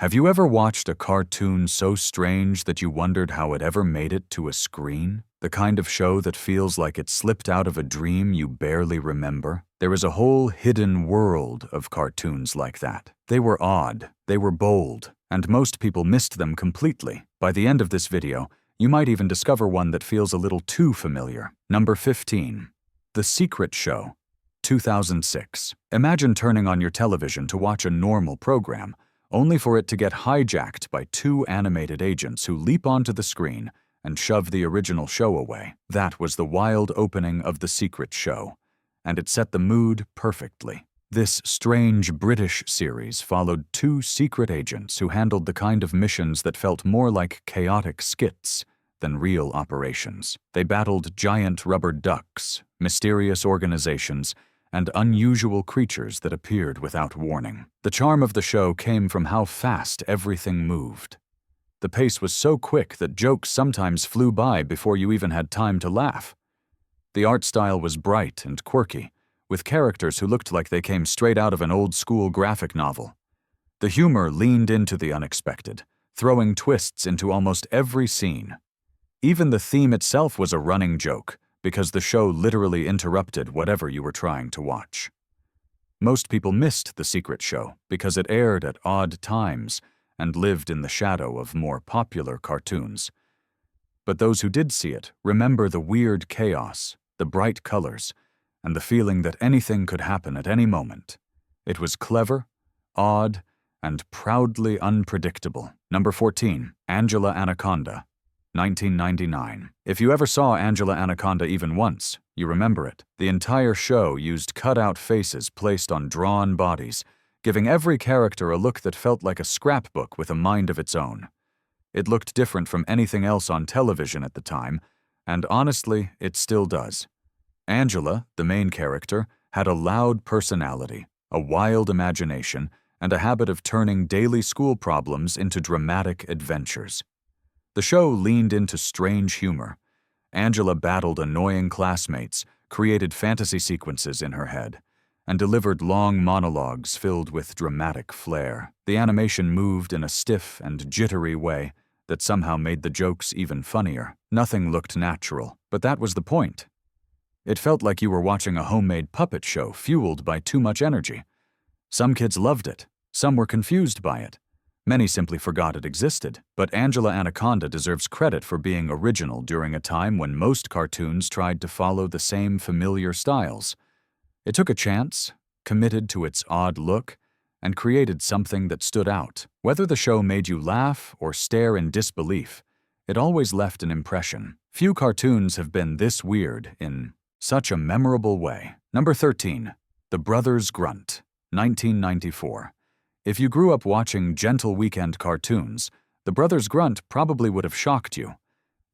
Have you ever watched a cartoon so strange that you wondered how it ever made it to a screen? The kind of show that feels like it slipped out of a dream you barely remember? There is a whole hidden world of cartoons like that. They were odd, they were bold, and most people missed them completely. By the end of this video, you might even discover one that feels a little too familiar. Number 15. The Secret Show, 2006. Imagine turning on your television to watch a normal program, only for it to get hijacked by two animated agents who leap onto the screen and shove the original show away. That was the wild opening of The Secret Show, and it set the mood perfectly. This strange British series followed two secret agents who handled the kind of missions that felt more like chaotic skits than real operations. They battled giant rubber ducks, mysterious organizations, and unusual creatures that appeared without warning. The charm of the show came from how fast everything moved. The pace was so quick that jokes sometimes flew by before you even had time to laugh. The art style was bright and quirky, with characters who looked like they came straight out of an old-school graphic novel. The humor leaned into the unexpected, throwing twists into almost every scene. Even the theme itself was a running joke, because the show literally interrupted whatever you were trying to watch. Most people missed The Secret Show because it aired at odd times and lived in the shadow of more popular cartoons. But those who did see it remember the weird chaos, the bright colors, and the feeling that anything could happen at any moment. It was clever, odd, and proudly unpredictable. Number 14. Angela Anaconda, 1999. If you ever saw Angela Anaconda even once, you remember it. The entire show used cut-out faces placed on drawn bodies, giving every character a look that felt like a scrapbook with a mind of its own. It looked different from anything else on television at the time, and honestly, it still does. Angela, the main character, had a loud personality, a wild imagination, and a habit of turning daily school problems into dramatic adventures. The show leaned into strange humor. Angela battled annoying classmates, created fantasy sequences in her head, and delivered long monologues filled with dramatic flair. The animation moved in a stiff and jittery way that somehow made the jokes even funnier. Nothing looked natural, but that was the point. It felt like you were watching a homemade puppet show fueled by too much energy. Some kids loved it, some were confused by it. Many simply forgot it existed, but Angela Anaconda deserves credit for being original during a time when most cartoons tried to follow the same familiar styles. It took a chance, committed to its odd look, and created something that stood out. Whether the show made you laugh or stare in disbelief, it always left an impression. Few cartoons have been this weird in such a memorable way. Number 13. The Brothers Grunt, 1994. If you grew up watching gentle weekend cartoons, The Brothers Grunt probably would have shocked you.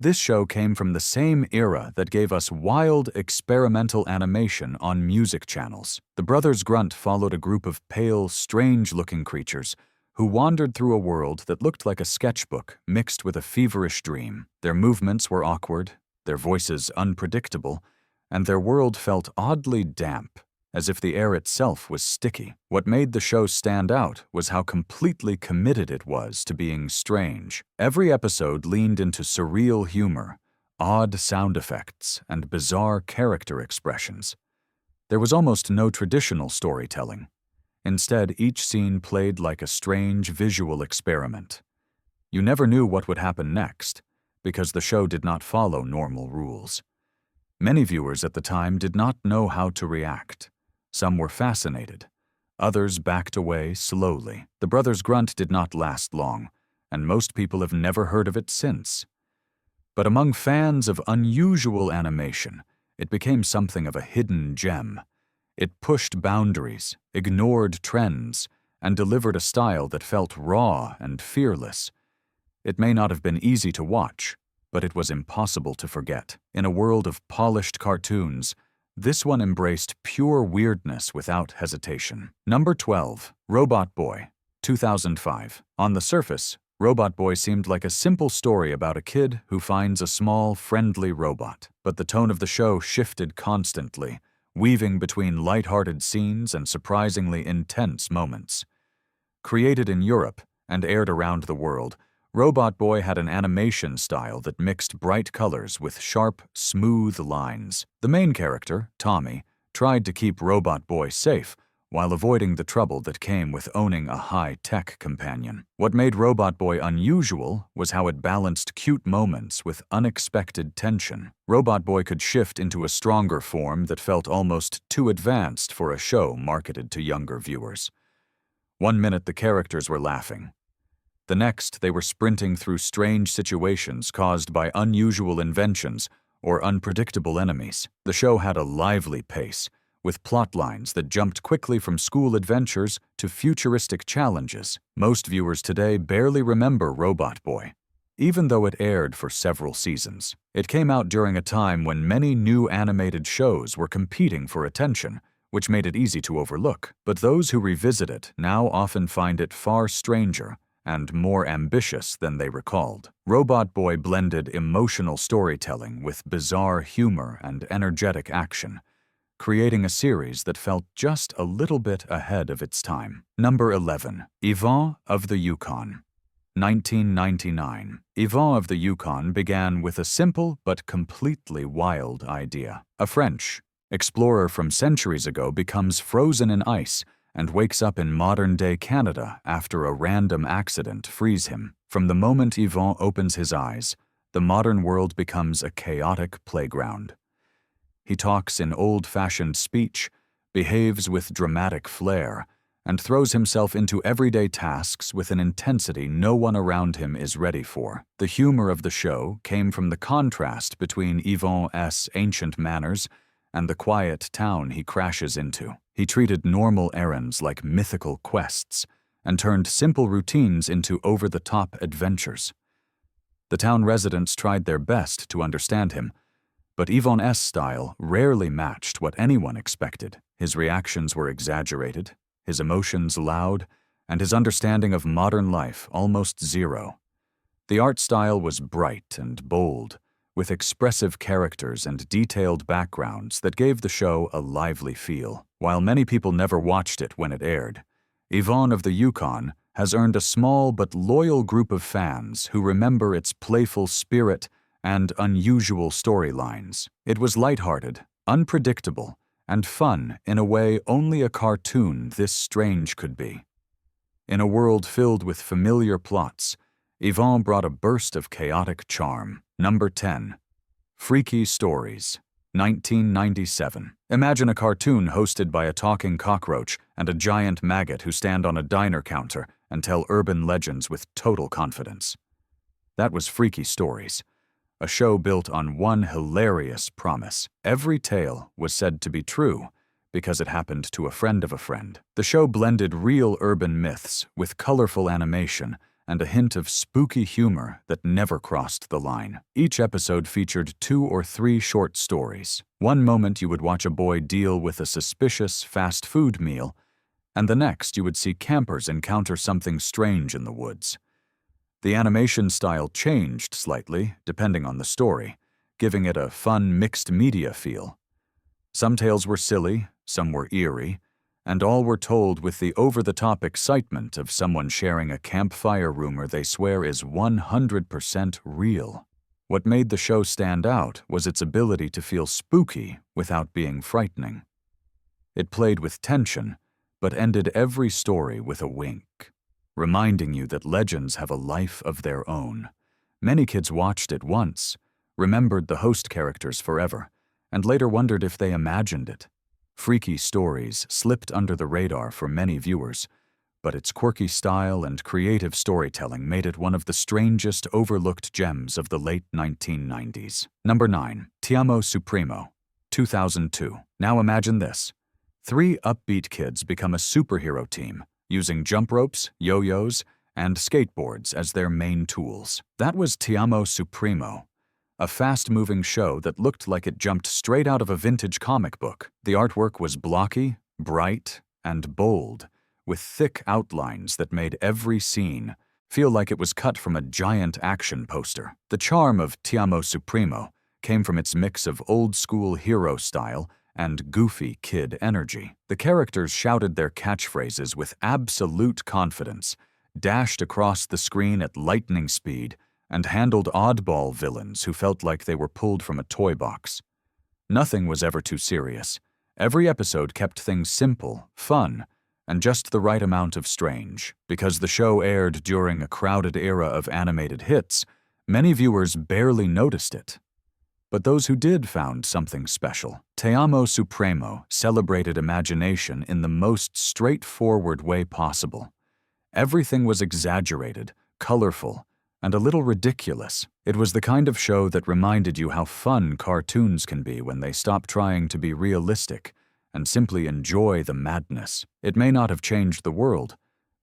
This show came from the same era that gave us wild experimental animation on music channels. The Brothers Grunt followed a group of pale, strange-looking creatures who wandered through a world that looked like a sketchbook mixed with a feverish dream. Their movements were awkward, their voices unpredictable, and their world felt oddly damp, as if the air itself was sticky. What made the show stand out was how completely committed it was to being strange. Every episode leaned into surreal humor, odd sound effects, and bizarre character expressions. There was almost no traditional storytelling. Instead, each scene played like a strange visual experiment. You never knew what would happen next, because the show did not follow normal rules. Many viewers at the time did not know how to react. Some were fascinated. Others backed away slowly. The Brothers Grunt did not last long, and most people have never heard of it since. But among fans of unusual animation, it became something of a hidden gem. It pushed boundaries, ignored trends, and delivered a style that felt raw and fearless. It may not have been easy to watch, but it was impossible to forget. In a world of polished cartoons, this one embraced pure weirdness without hesitation. Number 12. Robot Boy, 2005. On the surface, Robot Boy seemed like a simple story about a kid who finds a small, friendly robot. But the tone of the show shifted constantly, weaving between light-hearted scenes and surprisingly intense moments. Created in Europe and aired around the world, Robot Boy had an animation style that mixed bright colors with sharp, smooth lines. The main character, Tommy, tried to keep Robot Boy safe while avoiding the trouble that came with owning a high-tech companion. What made Robot Boy unusual was how it balanced cute moments with unexpected tension. Robot Boy could shift into a stronger form that felt almost too advanced for a show marketed to younger viewers. One minute the characters were laughing. The next, they were sprinting through strange situations caused by unusual inventions or unpredictable enemies. The show had a lively pace, with plot lines that jumped quickly from school adventures to futuristic challenges. Most viewers today barely remember Robot Boy, even though it aired for several seasons. It came out during a time when many new animated shows were competing for attention, which made it easy to overlook. But those who revisit it now often find it far stranger and more ambitious than they recalled. Robot Boy blended emotional storytelling with bizarre humor and energetic action, creating a series that felt just a little bit ahead of its time. Number 11. Yvon of the Yukon. 1999. Yvon of the Yukon began with a simple but completely wild idea. A French explorer from centuries ago becomes frozen in ice and wakes up in modern-day Canada after a random accident frees him. From the moment Yvon opens his eyes, the modern world becomes a chaotic playground. He talks in old-fashioned speech, behaves with dramatic flair, and throws himself into everyday tasks with an intensity no one around him is ready for. The humor of the show came from the contrast between Yvon's ancient manners and the quiet town he crashes into. He treated normal errands like mythical quests and turned simple routines into over-the-top adventures. The town residents tried their best to understand him, but Yvon's style rarely matched what anyone expected. His reactions were exaggerated, his emotions loud, and his understanding of modern life almost zero. The art style was bright and bold, with expressive characters and detailed backgrounds that gave the show a lively feel. While many people never watched it when it aired, Yvon of the Yukon has earned a small but loyal group of fans who remember its playful spirit and unusual storylines. It was lighthearted, unpredictable, and fun in a way only a cartoon this strange could be. In a world filled with familiar plots, Yvon brought a burst of chaotic charm. Number 10. Freaky Stories. 1997. Imagine a cartoon hosted by a talking cockroach and a giant maggot who stand on a diner counter and tell urban legends with total confidence. That was Freaky Stories, a show built on one hilarious promise. Every tale was said to be true because it happened to a friend of a friend. The show blended real urban myths with colorful animation and a hint of spooky humor that never crossed the line. Each episode featured 2 or 3 short stories. One moment you would watch a boy deal with a suspicious fast food meal, and the next you would see campers encounter something strange in the woods. The animation style changed slightly, depending on the story, giving it a fun mixed-media feel. Some tales were silly, some were eerie, and all were told with the over-the-top excitement of someone sharing a campfire rumor they swear is 100% real. What made the show stand out was its ability to feel spooky without being frightening. It played with tension, but ended every story with a wink, reminding you that legends have a life of their own. Many kids watched it once, remembered the host characters forever, and later wondered if they imagined it. Freaky Stories slipped under the radar for many viewers, but its quirky style and creative storytelling made it one of the strangest overlooked gems of the late 1990s. Number 9. Tiammo Supreo. 2002. Now imagine this. 3 upbeat kids become a superhero team, using jump ropes, yo-yos, and skateboards as their main tools. That was Tiammo Supreo, a fast-moving show that looked like it jumped straight out of a vintage comic book. The artwork was blocky, bright, and bold, with thick outlines that made every scene feel like it was cut from a giant action poster. The charm of Tiammo Supreo came from its mix of old-school hero style and goofy kid energy. The characters shouted their catchphrases with absolute confidence, dashed across the screen at lightning speed, and handled oddball villains who felt like they were pulled from a toy box. Nothing was ever too serious. Every episode kept things simple, fun, and just the right amount of strange. Because the show aired during a crowded era of animated hits, many viewers barely noticed it. But those who did found something special. Tiammo Supremo celebrated imagination in the most straightforward way possible. Everything was exaggerated, colorful, and a little ridiculous. It was the kind of show that reminded you how fun cartoons can be when they stop trying to be realistic and simply enjoy the madness. It may not have changed the world,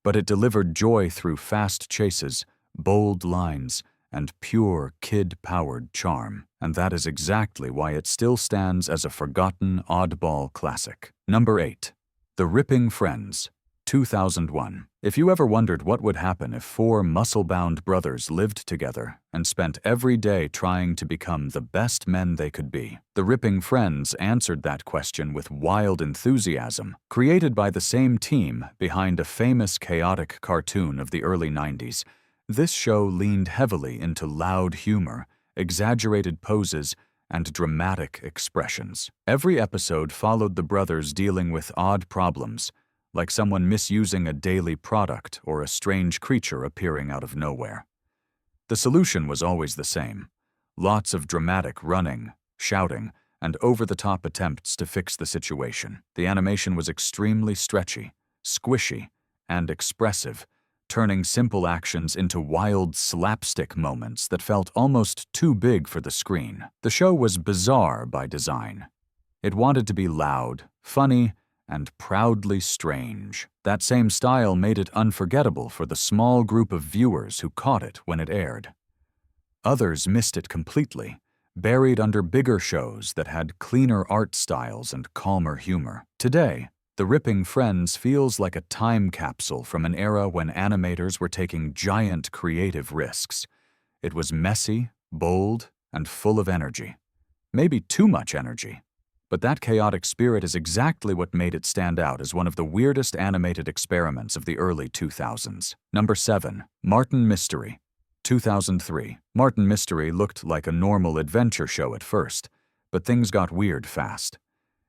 but it delivered joy through fast chases, bold lines, and pure kid-powered charm. And that is exactly why it still stands as a forgotten oddball classic. Number 8. The Ripping Friends, 2001. If you ever wondered what would happen if 4 muscle-bound brothers lived together and spent every day trying to become the best men they could be, the Ripping Friends answered that question with wild enthusiasm. Created by the same team behind a famous chaotic cartoon of the early 90s, this show leaned heavily into loud humor, exaggerated poses, and dramatic expressions. Every episode followed the brothers dealing with odd problems, like someone misusing a daily product or a strange creature appearing out of nowhere. The solution was always the same: lots of dramatic running, shouting, and over-the-top attempts to fix the situation. The animation was extremely stretchy, squishy, and expressive, turning simple actions into wild slapstick moments that felt almost too big for the screen. The show was bizarre by design. It wanted to be loud, funny, and proudly strange. That same style made it unforgettable for the small group of viewers who caught it when it aired. Others missed it completely, buried under bigger shows that had cleaner art styles and calmer humor. Today, The Ripping Friends feels like a time capsule from an era when animators were taking giant creative risks. It was messy, bold, and full of energy. Maybe too much energy. But that chaotic spirit is exactly what made it stand out as one of the weirdest animated experiments of the early 2000s. Number 7. Martin Mystery, 2003. Martin Mystery looked like a normal adventure show at first, but things got weird fast.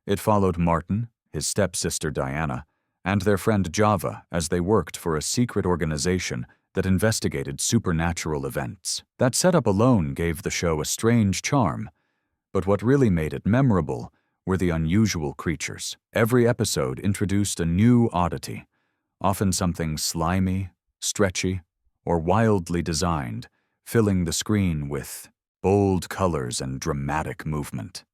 It followed Martin, his stepsister Diana, and their friend Java as they worked for a secret organization that investigated supernatural events. That setup alone gave the show a strange charm, but what really made it memorable were the unusual creatures. Every episode introduced a new oddity, often something slimy, stretchy, or wildly designed, filling the screen with bold colors and dramatic movement.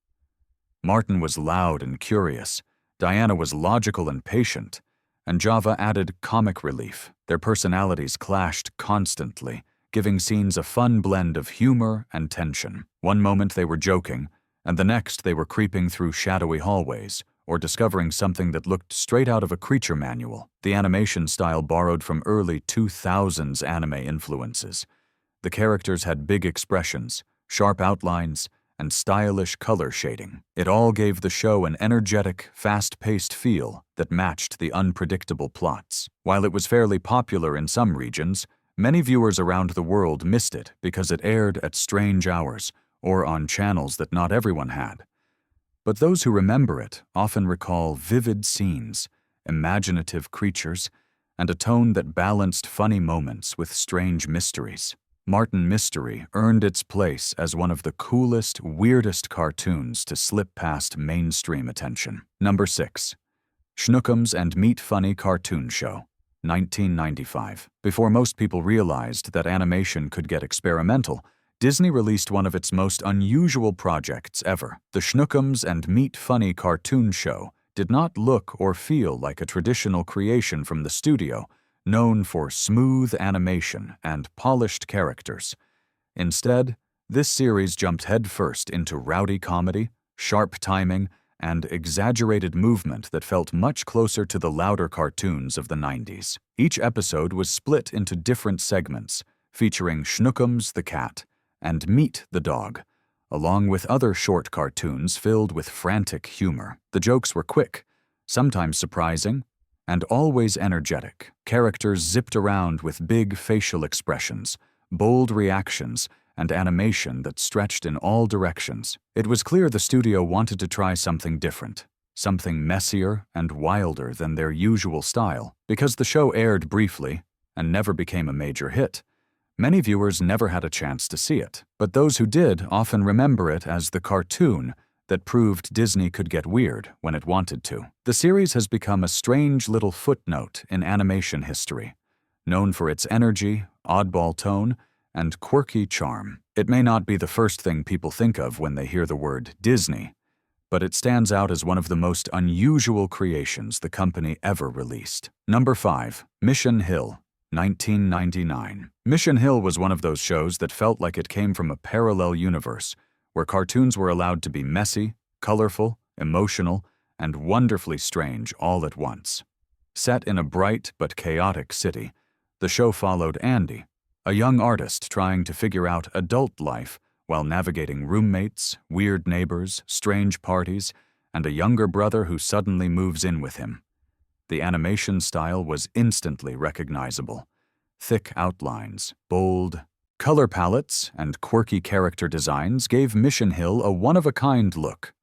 Martin was loud and curious, Diana was logical and patient, and Java added comic relief. Their personalities clashed constantly, giving scenes a fun blend of humor and tension. One moment they were joking, and the next they were creeping through shadowy hallways, or discovering something that looked straight out of a creature manual. The animation style borrowed from early 2000s anime influences. The characters had big expressions, sharp outlines, and stylish color shading. It all gave the show an energetic, fast-paced feel that matched the unpredictable plots. While it was fairly popular in some regions, many viewers around the world missed it because it aired at strange hours, or on channels that not everyone had. But those who remember it often recall vivid scenes, imaginative creatures, and a tone that balanced funny moments with strange mysteries. Martin Mystery earned its place as one of the coolest, weirdest cartoons to slip past mainstream attention. Number 6. Shnookhams and Meat Funny Cartoon Show, 1995. Before most people realized that animation could get experimental, Disney released one of its most unusual projects ever. The Shnookhams and Meat Funny Cartoon Show did not look or feel like a traditional creation from the studio, known for smooth animation and polished characters. Instead, this series jumped headfirst into rowdy comedy, sharp timing, and exaggerated movement that felt much closer to the louder cartoons of the 90s. Each episode was split into different segments, featuring Shnookhams the cat and Meat the dog, along with other short cartoons filled with frantic humor. The jokes were quick, sometimes surprising, and always energetic. Characters zipped around with big facial expressions, bold reactions, and animation that stretched in all directions. It was clear the studio wanted to try something different, something messier and wilder than their usual style. Because the show aired briefly and never became a major hit, many viewers never had a chance to see it, but those who did often remember it as the cartoon that proved Disney could get weird when it wanted to. The series has become a strange little footnote in animation history, known for its energy, oddball tone, and quirky charm. It may not be the first thing people think of when they hear the word Disney, but it stands out as one of the most unusual creations the company ever released. Number 5. Mission Hill, 1999. Mission Hill was one of those shows that felt like it came from a parallel universe, where cartoons were allowed to be messy, colorful, emotional, and wonderfully strange all at once. Set in a bright but chaotic city, the show followed Andy, a young artist trying to figure out adult life while navigating roommates, weird neighbors, strange parties, and a younger brother who suddenly moves in with him. The animation style was instantly recognizable. Thick outlines, bold color palettes, and quirky character designs gave Mission Hill a one-of-a-kind look.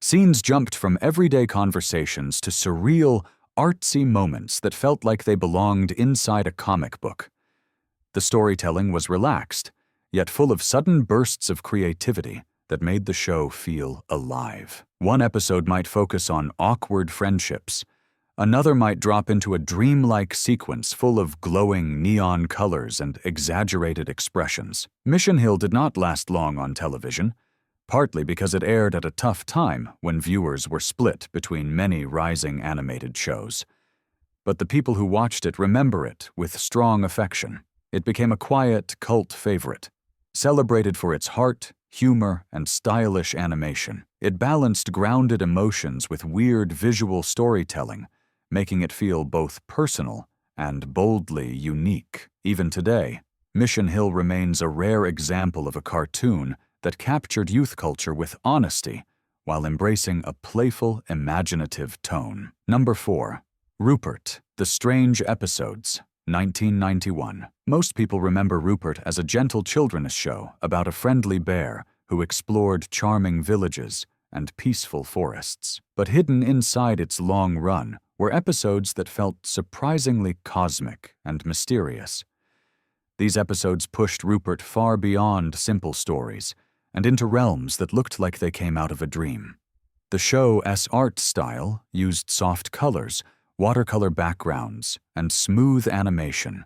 Scenes jumped from everyday conversations to surreal, artsy moments that felt like they belonged inside a comic book. The storytelling was relaxed, yet full of sudden bursts of creativity that made the show feel alive. One episode might focus on awkward friendships. Another might drop into a dreamlike sequence full of glowing neon colors and exaggerated expressions. Mission Hill did not last long on television, partly because it aired at a tough time when viewers were split between many rising animated shows. But the people who watched it remember it with strong affection. It became a quiet cult favorite, celebrated for its heart, humor, and stylish animation. It balanced grounded emotions with weird visual storytelling, making it feel both personal and boldly unique. Even today, Mission Hill remains a rare example of a cartoon that captured youth culture with honesty while embracing a playful, imaginative tone. Number 4. Rupert, The Strange Episodes, 1991. Most people remember Rupert as a gentle children's show about a friendly bear who explored charming villages and peaceful forests. But hidden inside its long run were episodes that felt surprisingly cosmic and mysterious. These episodes pushed Rupert far beyond simple stories and into realms that looked like they came out of a dream. The show's art style used soft colors, watercolor backgrounds, and smooth animation,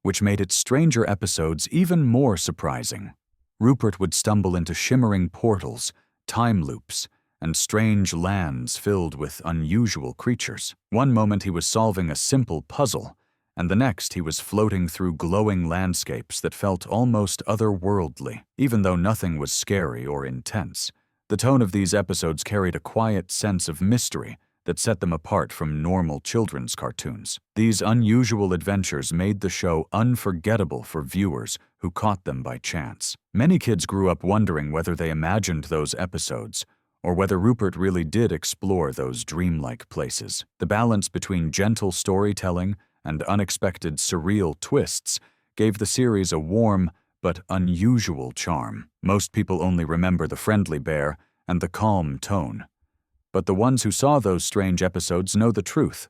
which made its stranger episodes even more surprising. Rupert would stumble into shimmering portals, time loops, and strange lands filled with unusual creatures. One moment he was solving a simple puzzle, and the next he was floating through glowing landscapes that felt almost otherworldly. Even though nothing was scary or intense, the tone of these episodes carried a quiet sense of mystery that set them apart from normal children's cartoons. These unusual adventures made the show unforgettable for viewers who caught them by chance. Many kids grew up wondering whether they imagined those episodes or whether Rupert really did explore those dreamlike places. The balance between gentle storytelling and unexpected surreal twists gave the series a warm but unusual charm. Most people only remember the friendly bear and the calm tone, but the ones who saw those strange episodes know the truth.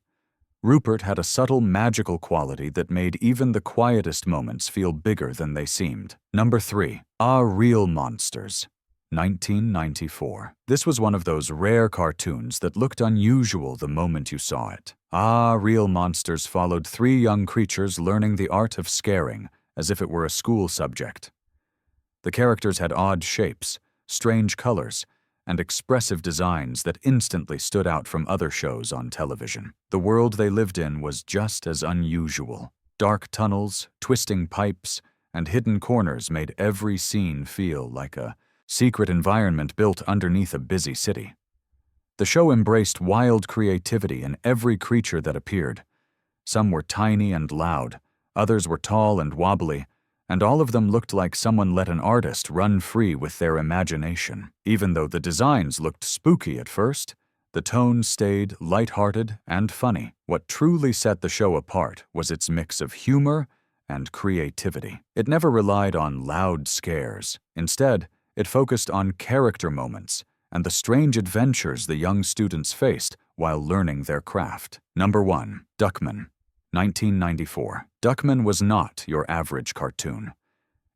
Rupert had a subtle magical quality that made even the quietest moments feel bigger than they seemed. Number 3. Real Monsters, 1994. This was one of those rare cartoons that looked unusual the moment you saw it. Real Monsters followed 3 young creatures learning the art of scaring as if it were a school subject. The characters had odd shapes, strange colors, and expressive designs that instantly stood out from other shows on television. The world they lived in was just as unusual. Dark tunnels, twisting pipes, and hidden corners made every scene feel like a secret environment built underneath a busy city. The show embraced wild creativity in every creature that appeared. Some were tiny and loud, others were tall and wobbly, and all of them looked like someone let an artist run free with their imagination. Even though the designs looked spooky at first, The tone stayed lighthearted and funny. What truly set the show apart was its mix of humor and creativity. It never relied on loud scares. Instead, it focused on character moments and the strange adventures the young students faced while learning their craft. Number 1. Duckman, 1994. Duckman was not your average cartoon.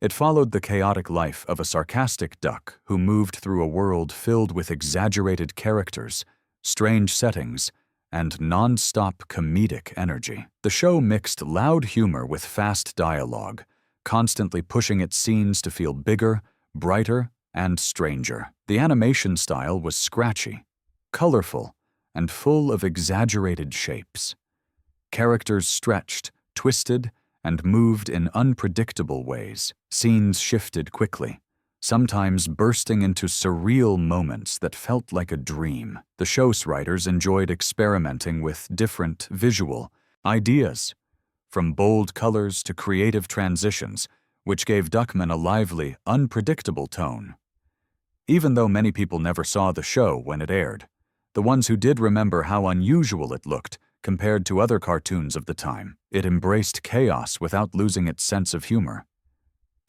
It followed the chaotic life of a sarcastic duck who moved through a world filled with exaggerated characters, strange settings, and non-stop comedic energy. The show mixed loud humor with fast dialogue, constantly pushing its scenes to feel bigger, brighter, and stranger. The animation style was scratchy, colorful, and full of exaggerated shapes. Characters stretched, twisted, and moved in unpredictable ways. Scenes shifted quickly, sometimes bursting into surreal moments that felt like a dream. The show's writers enjoyed experimenting with different visual ideas, from bold colors to creative transitions, which gave Duckman a lively, unpredictable tone. Even though many people never saw the show when it aired, the ones who did remember how unusual it looked compared to other cartoons of the time. It embraced chaos without losing its sense of humor.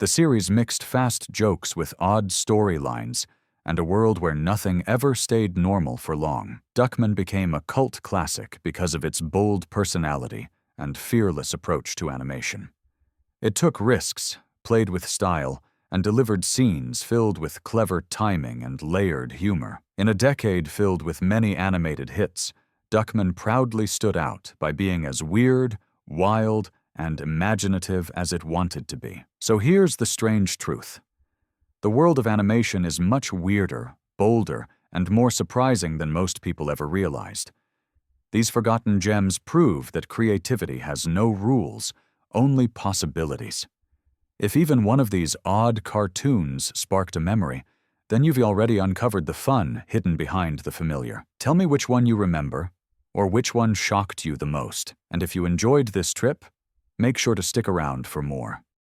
The series mixed fast jokes with odd storylines and a world where nothing ever stayed normal for long. Duckman became a cult classic because of its bold personality and fearless approach to animation. It took risks, played with style, and delivered scenes filled with clever timing and layered humor. In a decade filled with many animated hits, Duckman proudly stood out by being as weird, wild, and imaginative as it wanted to be. So here's the strange truth. The world of animation is much weirder, bolder, and more surprising than most people ever realized. These forgotten gems prove that creativity has no rules, only possibilities. If even one of these odd cartoons sparked a memory, then you've already uncovered the fun hidden behind the familiar. Tell me which one you remember, or which one shocked you the most. And if you enjoyed this trip, make sure to stick around for more.